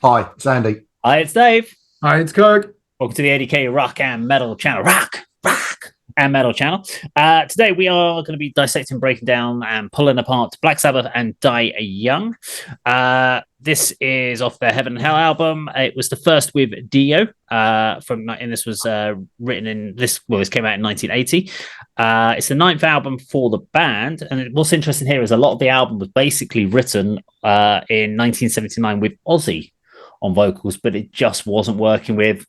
Hi, it's Andy. Hi, it's Dave. Hi, it's Kirk. Welcome to the ADK Rock and Metal channel. Rock and Metal channel. Today we are going to be dissecting, breaking down, and pulling apart Black Sabbath and Die Young. This is off their Heaven and Hell album. It was the first with Dio. And this was written in this. Well, this came out in 1980. It's the ninth album for the band, and what's interesting here is a lot of the album was basically written in 1979 with Ozzy on vocals, but it just wasn't working with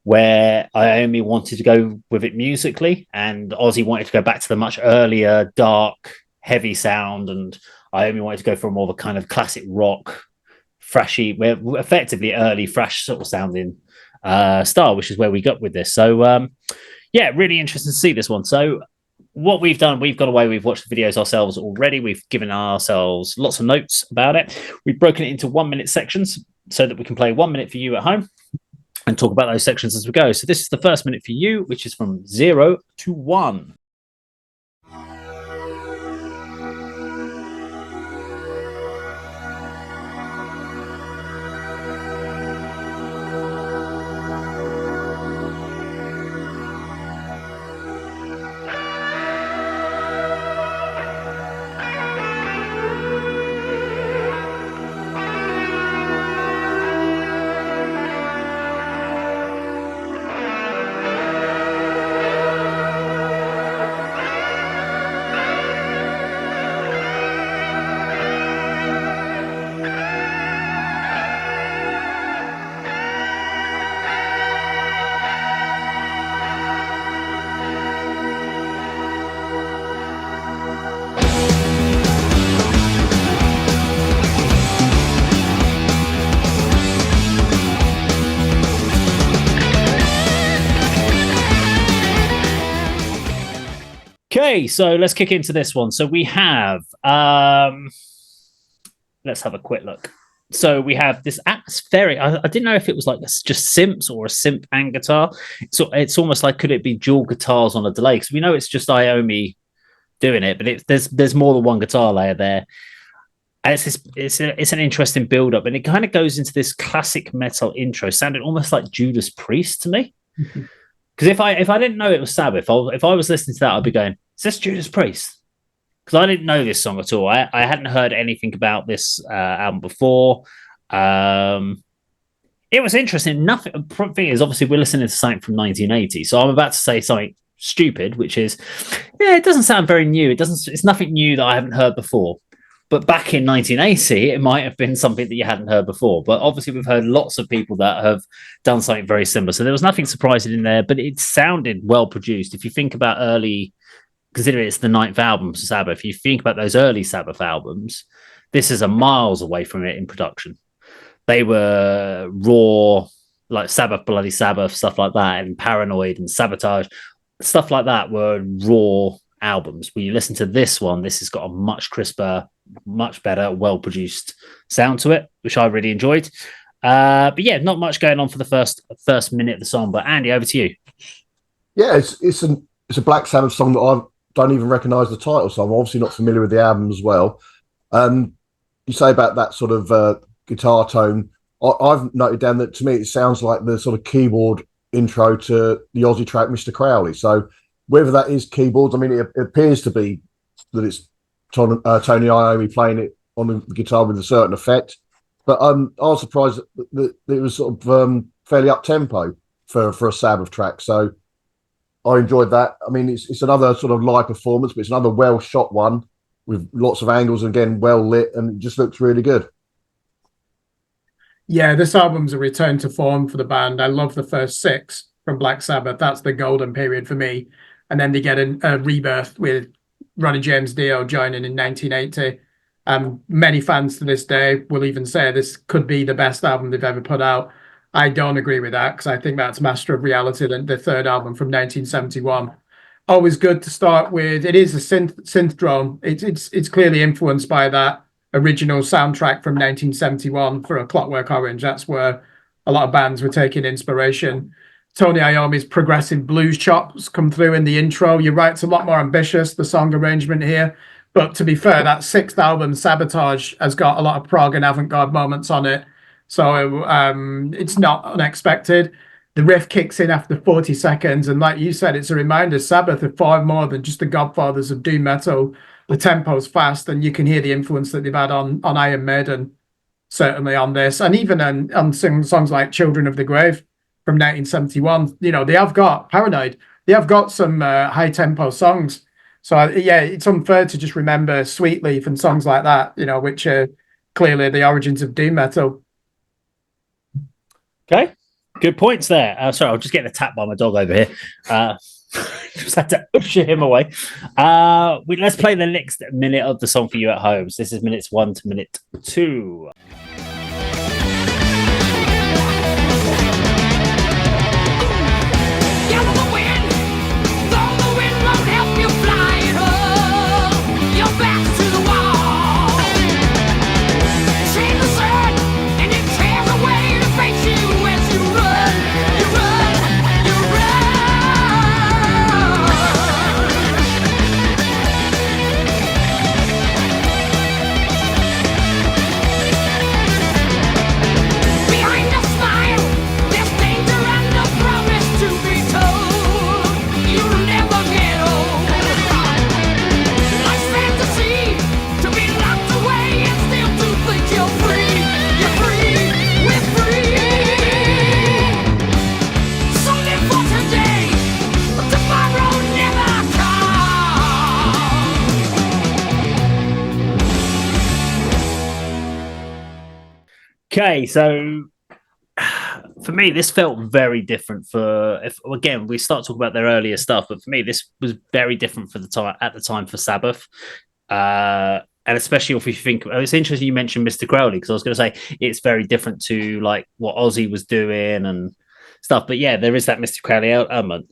where Iommi wanted to go with it musically, and Ozzy wanted to go back to the much earlier, dark, heavy sound, and Iommi wanted to go for more of a kind of classic rock, thrashy, effectively early thrash sort of sounding style, which is where we got with this. So, yeah, really interesting to see this one. So, what we've done, we've gone away, we've watched the videos ourselves already, we've given ourselves lots of notes about it. We've broken it into 1 minute sections so that we can play 1 minute for you at home and talk about those sections as we go. So this is the first minute for you, which is from 0 to 1. Okay, so let's kick into this one. So we have, let's have a quick look. So we have this atmospheric. I didn't know if it was like just synths or a synth and guitar. So it's almost like, could it be dual guitars on a delay? Because we know it's just Iommi doing it, but there's more than one guitar layer there. And it's an interesting build up, and it kind of goes into this classic metal intro, sounding almost like Judas Priest to me. Because if I didn't know it was Sabbath, if I was listening to that, I'd be going, "Is this Judas Priest?" Because I didn't know this song at all. I hadn't heard anything about this album before. It was interesting. Nothing. The thing is, obviously, we're listening to something from 1980, so I'm about to say something stupid, which is, yeah, it doesn't sound very new. It's nothing new that I haven't heard before. But back in 1980, it might have been something that you hadn't heard before. But obviously, we've heard lots of people that have done something very similar. So there was nothing surprising in there, but it sounded well produced. If you think about early, considering it's the ninth album for Sabbath, if you think about those early Sabbath albums, this is a miles away from it in production. They were raw, like Sabbath, Bloody Sabbath, stuff like that, and Paranoid and Sabotage, stuff like that were raw albums. When you listen to this one, this has got a much crisper, much better, well-produced sound to it, which I really enjoyed. But yeah, not much going on for the first minute of the song. But Andy, over to you. Yeah, it's a Black Sabbath song that I don't even recognise the title, so I'm obviously not familiar with the album as well. You say about that sort of guitar tone. I've noted down that to me it sounds like the sort of keyboard intro to the Ozzy track "Mr. Crowley." So whether that is keyboards, I mean, it appears to be that it's Tony Iommi playing it on the guitar with a certain effect. But I was surprised that it was sort of fairly up tempo for a Sabbath track. So I enjoyed that. I mean, it's another sort of live performance, but it's another well shot one with lots of angles and again well lit, and it just looks really good. Yeah, this album's a return to form for the band. I love the first six from Black Sabbath. That's the golden period for me. And then they get a rebirth with Ronnie James Dio joining in 1980. Many fans to this day will even say this could be the best album they've ever put out. I don't agree with that, because I think that's Master of Reality, the third album from 1971. Always good to start with. It is a synth drone. It's clearly influenced by that original soundtrack from 1971 for A Clockwork Orange. That's where a lot of bands were taking inspiration. Tony Iommi's progressive blues chops come through in the intro. You're right, it's a lot more ambitious, the song arrangement here. But to be fair, that sixth album, Sabotage, has got a lot of prog and avant-garde moments on it. So it's not unexpected. The riff kicks in after 40 seconds, and like you said, it's a reminder Sabbath are far more than just the godfathers of doom metal. The tempo's fast, and you can hear the influence that they've had on Iron Maiden, certainly on this, and even on songs like Children of the Grave from 1971. You know, they have got Paranoid. They have got some high tempo songs. So yeah, it's unfair to just remember Sweetleaf and songs like that, you know, which are clearly the origins of doom metal. Okay, good points there. Sorry, I'll just get attacked by my dog over here. Just had to usher him away. Let's play the next minute of the song for you at home. So this is minutes 1 to minute 2. Okay, so for me, this felt very different. Again, we start talking about their earlier stuff, but for me, this was very different for the time at the time for Sabbath, and especially if you think it's interesting you mentioned Mr. Crowley, because I was going to say it's very different to like what Ozzy was doing and stuff. But yeah, there is that Mr. Crowley element.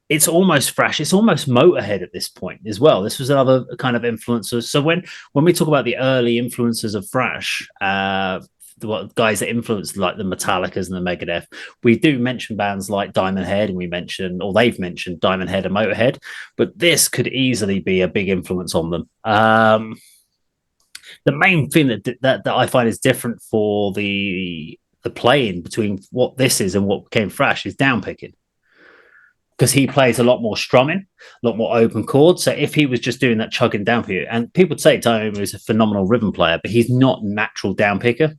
It's almost Thrash. It's almost Motorhead at this point as well. This was another kind of influencer. So when we talk about the early influences of Thrash, the guys that influenced like the Metallicas and the Megadeth, we do mention bands like Diamond Head, and they've mentioned Diamond Head and Motorhead, but this could easily be a big influence on them. The main thing that I find is different for the playing between what this is and what became Thrash is downpicking. Because he plays a lot more strumming, a lot more open chords. So if he was just doing that chugging down for you, and people would say Tony is a phenomenal rhythm player, but he's not natural down picker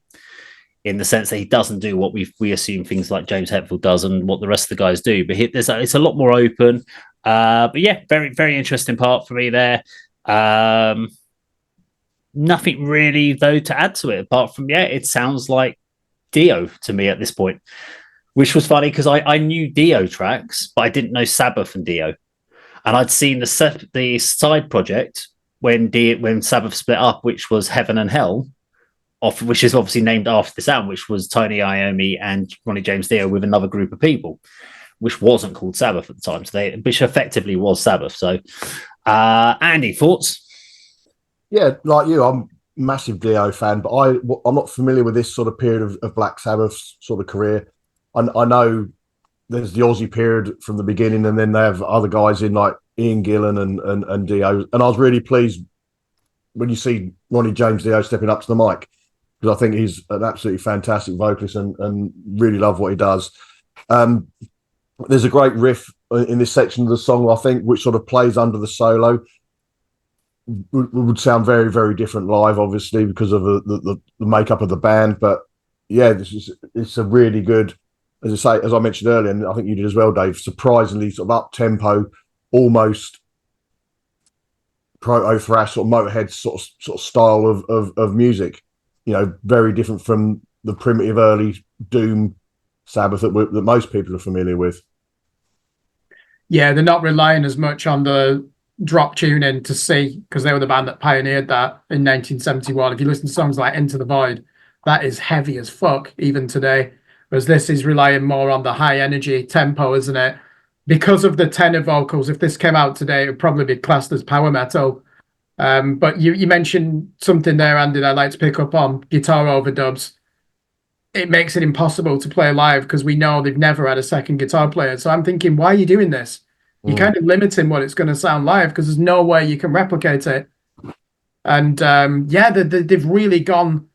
in the sense that he doesn't do what we assume things like James Hetfield does and what the rest of the guys do. But it's a lot more open. But yeah, very, very interesting part for me there. Nothing really, though, to add to it, apart from, it sounds like Dio to me at this point. Which was funny because I knew Dio tracks, but I didn't know Sabbath and Dio. And I'd seen the side project when Sabbath split up, which was Heaven and Hell, which is obviously named after this album, which was Tony Iommi and Ronnie James Dio with another group of people, which wasn't called Sabbath at the time. So which effectively was Sabbath. So, Andy, thoughts? Yeah, like you, I'm a massive Dio fan, but I'm not familiar with this sort of period of Black Sabbath's sort of career. I know there's the Aussie period from the beginning, and then they have other guys in like Ian Gillan and Dio. And I was really pleased when you see Ronnie James Dio stepping up to the mic, because I think he's an absolutely fantastic vocalist and really love what he does. There's a great riff in this section of the song, I think, which sort of plays under the solo. Would sound very, very different live, obviously, because of the makeup of the band. But yeah, it's a really good, as I mentioned earlier, and I think you did as well, Dave, surprisingly sort of up-tempo, almost proto-thrash or Motorhead sort of style of music. You know, very different from the primitive early doom Sabbath that most people are familiar with. Yeah, they're not relying as much on the drop tuning to see, because they were the band that pioneered that in 1971. If you listen to songs like Into the Void, that is heavy as fuck even today. Whereas this is relying more on the high energy tempo, isn't it? Because of the tenor vocals, if this came out today, it would probably be classed as power metal. But you mentioned something there, Andy, that I'd like to pick up on, guitar overdubs. It makes it impossible to play live because we know they've never had a second guitar player. So I'm thinking, why are you doing this? You're kind of limiting what it's going to sound live because there's no way you can replicate it. And they've really gone.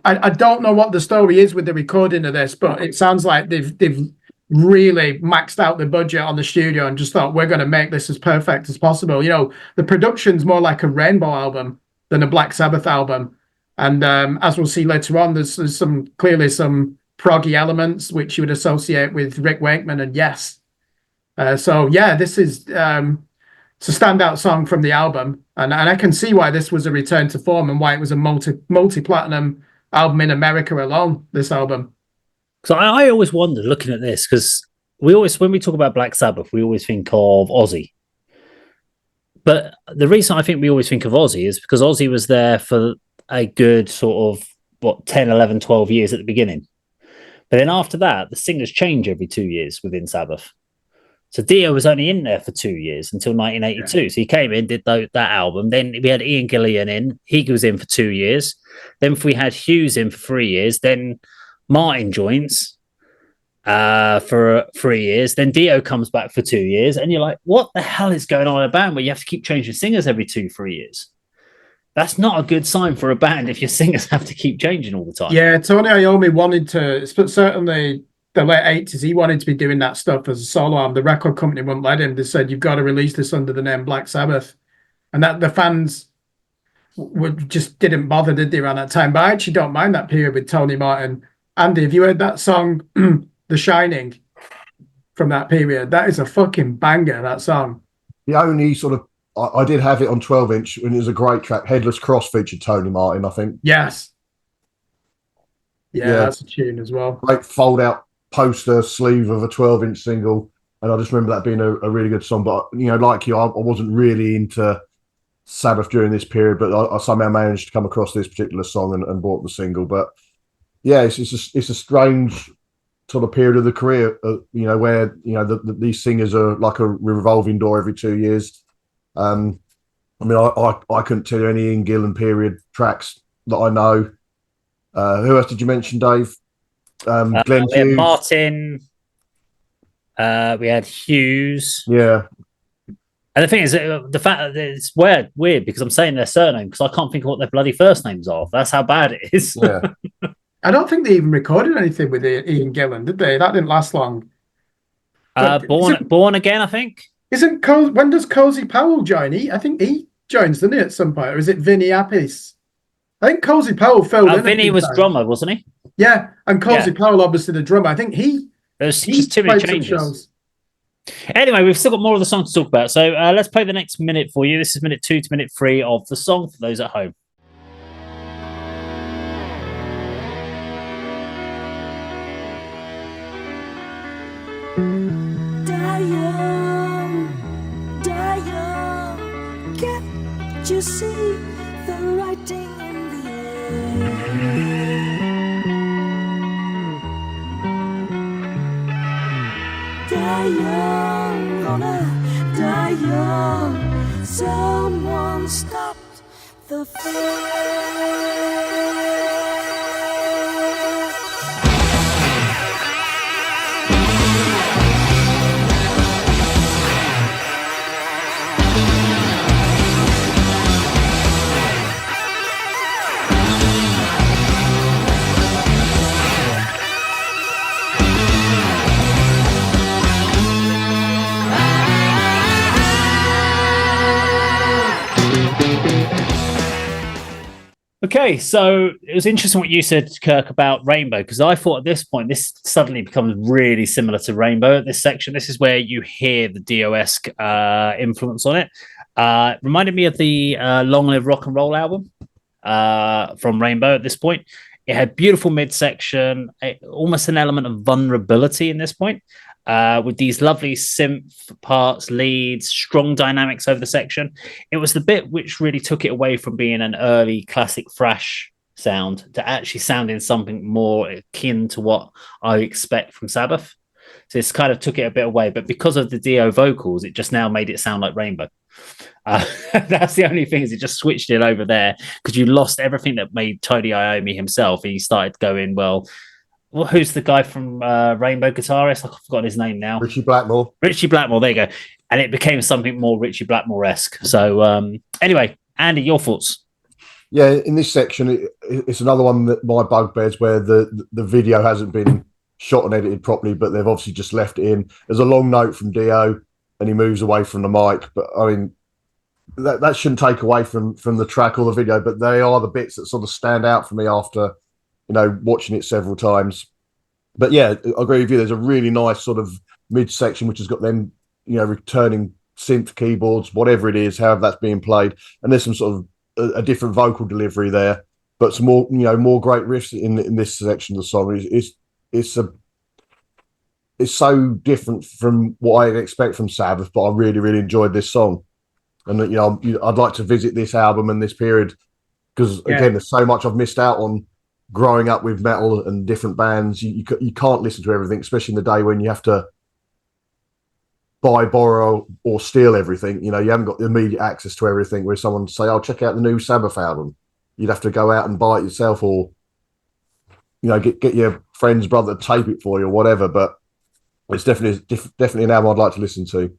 I don't know what the story is with the recording of this, but it sounds like they've really maxed out the budget on the studio and just thought we're going to make this as perfect as possible. The production's more like a Rainbow album than a Black Sabbath album, and as we'll see later on, there's clearly some proggy elements which you would associate with Rick Wakeman and Yes. This is it's a standout song from the album, and I can see why this was a return to form and why it was a multi-platinum album in America alone, this album. So I always wondered, looking at this, because when we talk about Black Sabbath, we always think of Ozzy. But the reason I think we always think of Ozzy is because Ozzy was there for a good sort of, 10, 11, 12 years at the beginning. But then after that, the singers change every 2 years within Sabbath. So Dio was only in there for 2 years until 1982. Yeah. So he came in, did that album. Then we had Ian Gillan in. He was in for 2 years. Then we had Hughes in for 3 years. Then Martin joins for 3 years. Then Dio comes back for 2 years. And you're like, what the hell is going on in a band where you have to keep changing singers every 2-3 years? That's not a good sign for a band if your singers have to keep changing all the time. Yeah, Tony Iommi wanted to, certainly the late 80s, he wanted to be doing that stuff as a solo album. The record company wouldn't let him. They said, you've got to release this under the name Black Sabbath. And that the fans just didn't bother, did they, around that time? But I actually don't mind that period with Tony Martin. Andy, have you heard that song, The Shining, from that period? That is a fucking banger, that song. The only sort of, I did have it on 12-inch, and it was a great track. Headless Cross featured Tony Martin, I think. Yes. Yeah, that's a tune as well. Great fold-out poster sleeve of a 12-inch single, and I just remember that being a really good song. But like you, I wasn't really into Sabbath during this period, but I somehow managed to come across this particular song and bought the single. But yeah, it's a strange sort of period of the career, where these singers are like a revolving door every 2 years. I couldn't tell you any Ian Gillan period tracks that I know. Who else did you mention, Dave? Glenn Hughes. We had Martin. We had Hughes. Yeah. And the thing is, the fact that it's weird because I'm saying their surname because I can't think of what their bloody first names are. That's how bad it is. Yeah. I don't think they even recorded anything with Ian Gillan, did they? That didn't last long. Born Again, I think. When does Cozy Powell join? I think he joins, doesn't he, at some point? Or is it Vinny Appice? I think Cozy Powell filled in. Vinny was drummer, wasn't he? Yeah, and Cozy Powell, obviously the drummer. I think there's just too many changes. Anyway, we've still got more of the song to talk about. So let's play the next minute for you. This is minute 2 to minute 3 of the song for those at home. Can't you see the writing in the air? Die young, gonna die young. Someone stopped the fire. Okay, so it was interesting what you said, Kirk, about Rainbow, because I thought at this point, this suddenly becomes really similar to Rainbow at this section. This is where you hear the Dio-esque influence on it. Reminded me of the Long Live Rock and Roll album from Rainbow at this point. It had beautiful midsection, almost an element of vulnerability in this point, with these lovely synth parts, leads, strong dynamics over the section. It was the bit which really took it away from being an early classic thrash sound to actually sounding something more akin to what I expect from Sabbath. So it's kind of took it a bit away, but because of the Dio vocals, it just now made it sound like Rainbow. That's the only thing, is it just switched it over there because you lost everything that made Tony Iommi himself. And he started going, well, who's the guy from Rainbow guitarist? I've forgotten his name now. Richie Blackmore. Richie Blackmore, there you go. And it became something more Richie Blackmore-esque. So anyway, Andy, your thoughts? Yeah, in this section, it's another one that my bugbears where the video hasn't been shot and edited properly, but they've obviously just left it in. There's a long note from Dio, and he moves away from the mic. But I mean, that shouldn't take away from the track or the video, but they are the bits that sort of stand out for me after watching it several times. But yeah, I agree with you. There's a really nice sort of mid section which has got them returning synth keyboards, whatever it is, however that's being played, and there's some sort of a different vocal delivery there, but some more more great riffs in this section of the song. It's so different from what I expect from Sabbath, but I really, really enjoyed this song. And I'd like to visit this album and this period because again, there's so much I've missed out on growing up with metal and different bands. You can't listen to everything, especially in the day when you have to buy, borrow, or steal everything. You haven't got the immediate access to everything. Where someone say, "Oh, check out the new Sabbath album," you'd have to go out and buy it yourself, or get your friend's brother to tape it for you or whatever. But it's definitely an album I'd like to listen to.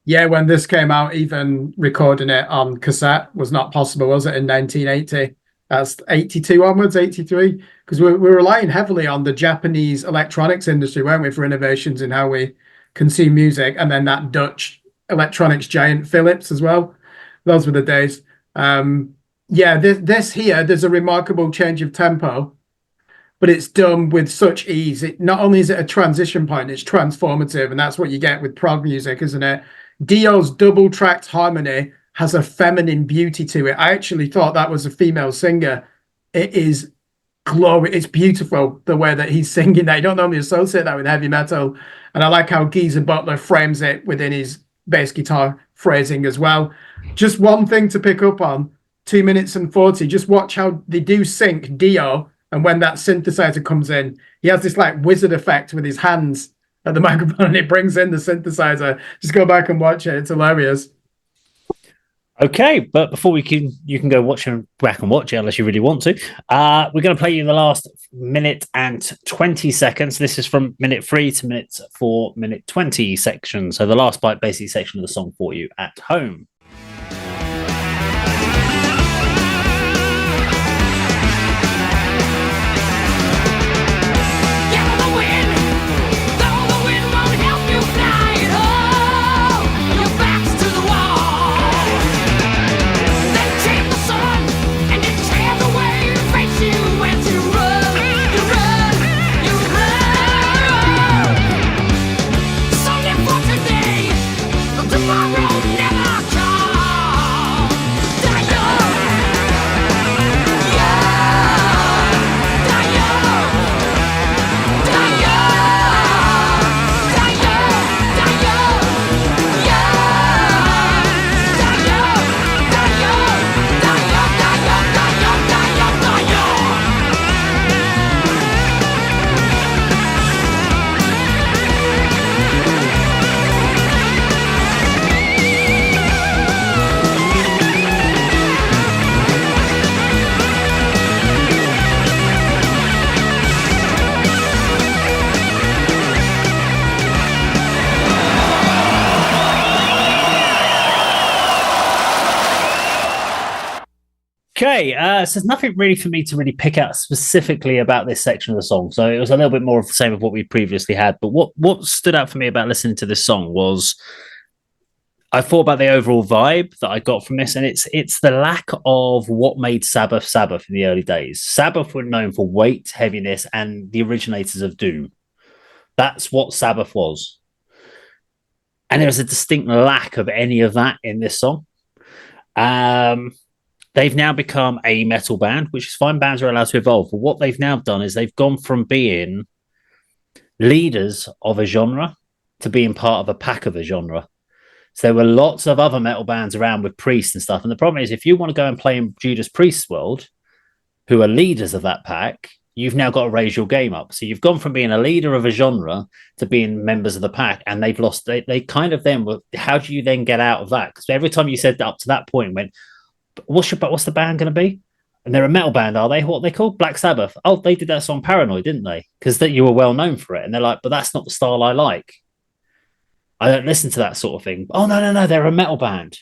Yeah, when this came out, even recording it on cassette was not possible, was it, in 1980? That's 82 onwards, 83, because we're relying heavily on the Japanese electronics industry, weren't we, for innovations in how we consume music, and then that Dutch electronics giant Philips as well. Those were the days. This here, there's a remarkable change of tempo, but it's done with such ease. Not only is it a transition point, it's transformative, and that's what you get with prog music, isn't it? Dio's double-tracked harmony has a feminine beauty to it. I actually thought that was a female singer. It is glorious. It's beautiful the way that he's singing that. You don't normally associate that with heavy metal. And I like how Geezer Butler frames it within his bass guitar phrasing as well. Just one thing to pick up on, 2 minutes and 40, just watch how they do sync Dio. And when that synthesizer comes in, he has this like wizard effect with his hands at the microphone and it brings in the synthesizer. Just go back and watch it. It's hilarious. Okay, but before you can go back and watch it unless you really want to. We're going to play you the last minute and 20 seconds. This is from minute 3 to minute 20 section. So the last basically section of the song for you at home. Okay, so there's nothing really for me to really pick out specifically about this section of the song. So it was a little bit more of the same of what we previously had. But what stood out for me about listening to this song was I thought about the overall vibe that I got from this, and it's the lack of what made Sabbath Sabbath in the early days. Sabbath were known for weight, heaviness, and the originators of doom. That's what Sabbath was. And there was a distinct lack of any of that in this song. They've now become a metal band, which is fine. Bands are allowed to evolve. But what they've now done is they've gone from being leaders of a genre to being part of a pack of a genre. So there were lots of other metal bands around with priests and stuff. And the problem is if you want to go and play in Judas Priest's world, who are leaders of that pack, you've now got to raise your game up. So you've gone from being a leader of a genre to being members of the pack, and they've lost. They kind of then, how do you then get out of that? Because every time you said up to that point, went, what's the band going to be? And they're a metal band, are they? What are they called? Black Sabbath. Oh, they did that song Paranoid, didn't they? Because that you were well known for it. And they're like, but that's not the style I like. I don't listen to that sort of thing. Oh, no, they're a metal band.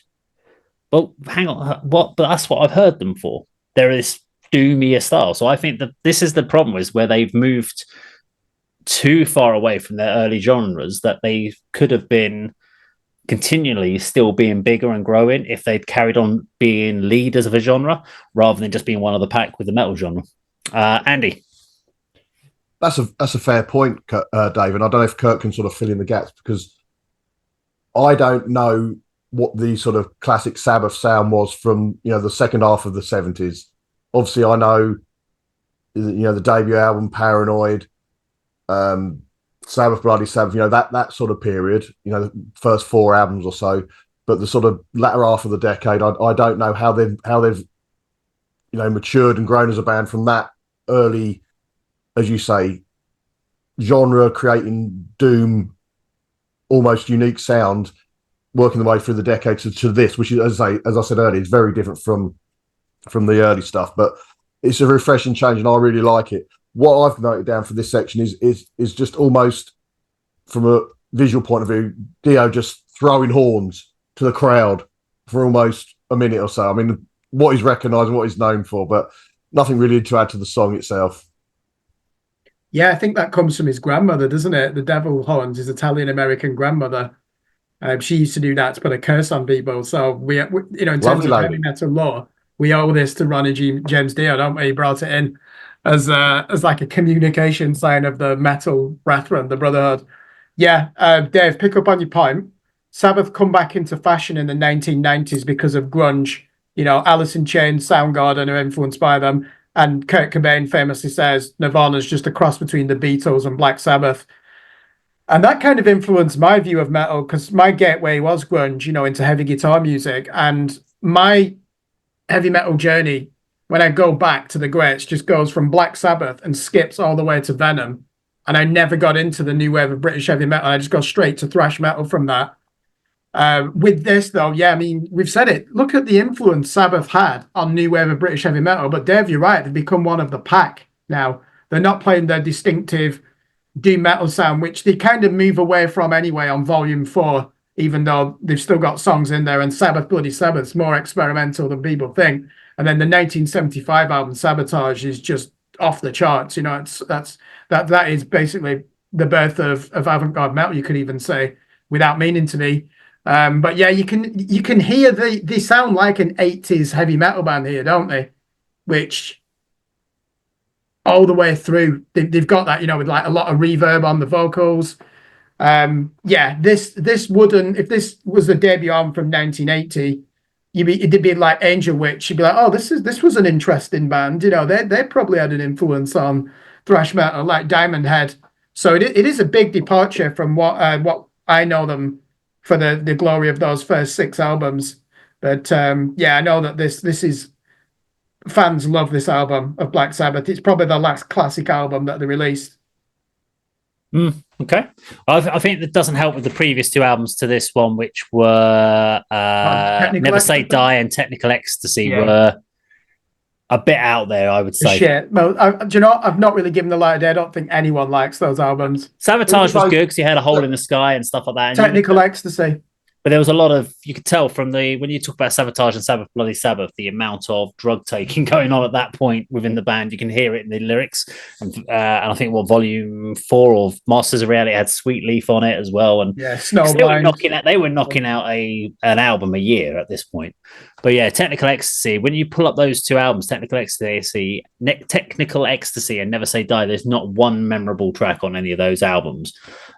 Well, hang on. What? But that's what I've heard them for. There is doomier style. So I think that this is the problem is where they've moved too far away from their early genres that they could have been continually still being bigger and growing if they'd carried on being leaders of a genre rather than just being one of the pack with the metal genre. Andy. That's a fair point, Dave. And I don't know if Kirk can sort of fill in the gaps because I don't know what the sort of classic Sabbath sound was from the second half of the 70s. Obviously, I know the debut album Paranoid, Sabbath, Bloody Sabbath. That sort of period. The first 4 albums or so. But the sort of latter half of the decade, I don't know how they've matured and grown as a band from that early, as you say, genre creating doom, almost unique sound, working the way through the decade to this, which is, as I said earlier, is very different from the early stuff. But it's a refreshing change, and I really like it. What I've noted down for this section is just almost from a visual point of view, Dio just throwing horns to the crowd for almost a minute or so. I mean, what he's recognised and what he's known for, but nothing really to add to the song itself. Yeah, I think that comes from his grandmother, doesn't it? The devil horns, his Italian-American grandmother. She used to do that to put a curse on people. So we in terms of heavy metal lore, we owe this to Ronnie James Dio, don't we? He brought it in as like a communication sign of the metal brethren, the brotherhood. Yeah, Dave, pick up on your point. Sabbath come back into fashion in the 1990s because of grunge. Alice in Chains, Soundgarden are influenced by them. And Kurt Cobain famously says Nirvana's just a cross between the Beatles and Black Sabbath. And that kind of influenced my view of metal because my gateway was grunge, into heavy guitar music. And my heavy metal journey, when I go back to the greats, just goes from Black Sabbath and skips all the way to Venom. And I never got into the new wave of British heavy metal. I just go straight to thrash metal from that. With this, though, yeah, I mean, we've said it. Look at the influence Sabbath had on new wave of British heavy metal. But Dave, you're right. They've become one of the pack now. They're not playing their distinctive doom metal sound, which they kind of move away from anyway on Volume 4, even though they've still got songs in there. And Sabbath, Bloody Sabbath's more experimental than people think. And then the 1975 album Sabotage is just off the charts. That is basically the birth of avant-garde metal, you could even say, without meaning to be. But yeah, you can hear they sound like an 80s heavy metal band here, don't they? Which all the way through, they've got that, with like a lot of reverb on the vocals. Yeah, this wouldn't, if this was the debut album from 1980, it'd be like Angel Witch. You'd be like, oh, this was an interesting band. They probably had an influence on thrash metal, like Diamond Head. So it is a big departure from what I know them for the glory of those first 6 albums. But yeah, I know that this is, fans love this album of Black Sabbath. It's probably the last classic album that they released. Okay. I think that doesn't help with the previous 2 albums to this one, which were Never Say Die and Technical Ecstasy, were a bit out there, I would say. Shit. Well, do you know, I've not really given the light of day. I don't think anyone likes those albums. Sabotage was good because he had a hole in the sky and stuff like that. Technical Ecstasy. But there was a lot of, you could tell from when you talk about Sabotage and Sabbath, Bloody Sabbath, the amount of drug taking going on at that point within the band. You can hear it in the lyrics. And I think Volume 4 of Masters of Reality had Sweet Leaf on it as well. And yeah, they were knocking out an album a year at this point. But yeah, Technical Ecstasy, when you pull up those 2 albums, Technical Ecstasy and Never Say Die, there's not one memorable track on any of those albums.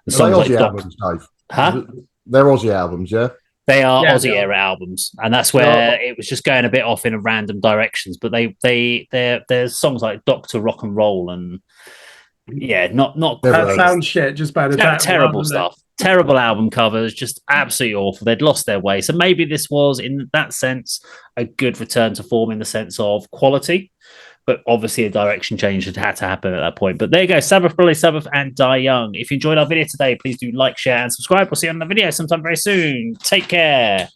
The songs like albums, Dave. Huh? They're Aussie albums, yeah? They are Aussie era albums, and that's where it was just going a bit off in random directions. But there's songs like Doctor Rock and Roll and not that sounds shit just by the time. Terrible stuff. Terrible album covers, just absolutely awful. They'd lost their way. So maybe this was, in that sense, a good return to form in the sense of quality. But obviously a direction change had to happen at that point. But there you go, Sabbath, Bloody Sabbath, and Die Young. If you enjoyed our video today, please do like, share, and subscribe. We'll see you on the video sometime very soon. Take care.